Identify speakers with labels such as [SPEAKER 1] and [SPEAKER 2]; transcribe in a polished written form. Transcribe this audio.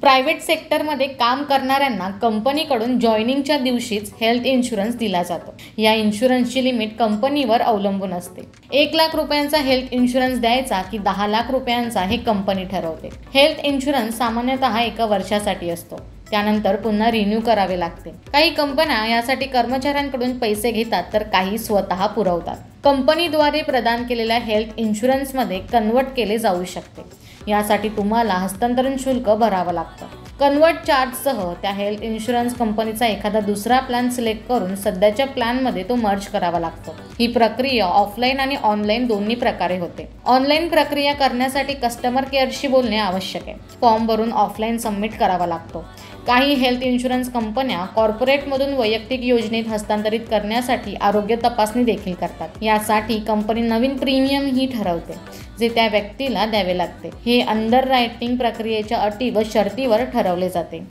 [SPEAKER 1] Private सेक्टरमध्ये काम करणाऱ्यांना कंपनीकडून जॉईनिंगच्या दिवशीच हेल्थ इन्शुरन्स दिला जातो. या इन्शुरन्सची लिमिट कंपनीवर अवलंबून असते. 1,00,000 रुपयांचा हेल्थ इन्शुरन्स द्यायचा की 10,00,000 रुपयांचा हे कंपनी ठरवते. हेल्थ इन्शुरन्स सामान्यतः 1 वर्षासाठी असतो. त्यानंतर पुन्हा रिन्यू करावे लागते. काही कंपन्या यासाठी कर्मचाऱ्यांकडून पैसे घेतात तर काही स्वतः पुरवतात. कंपनीद्वारे प्रदान केलेल्या हेल्थ इन्शुरन्समध्ये कन्व्हर्ट केले जाऊ शकते. यासाठी तुम्हाला हस्तांतरण शुल्क भरावं लागतं. कन्व्हर्ट चार्जसह त्या हेल्थ इन्शुरन्स कंपनीचा एखादा दुसरा प्लॅन सिलेक्ट करून सध्याच्या प्लॅनमध्ये तो मर्ज करावा लागतो. ही प्रक्रिया ऑफलाईन आणि ऑनलाईन दोन्ही प्रकारे होते. ऑनलाईन प्रक्रिया करण्यासाठी कस्टमर केअरशी बोलणे आवश्यक आहे. फॉर्म भरून ऑफलाईन सबमिट करावा लागतो. काही हेल्थ इन्शुरन्स कंपन्या कॉर्पोरेटमधून वैयक्तिक योजनेत हस्तांतरित करण्यासाठी आरोग्य तपासणी देखील करतात. यासाठी कंपनी नवीन प्रीमियम ही ठरवते, जे त्या व्यक्तीला द्यावे लागते. हे अंडररायटिंग प्रक्रियेच्या अटी व शर्तीवर ठरवले जाते.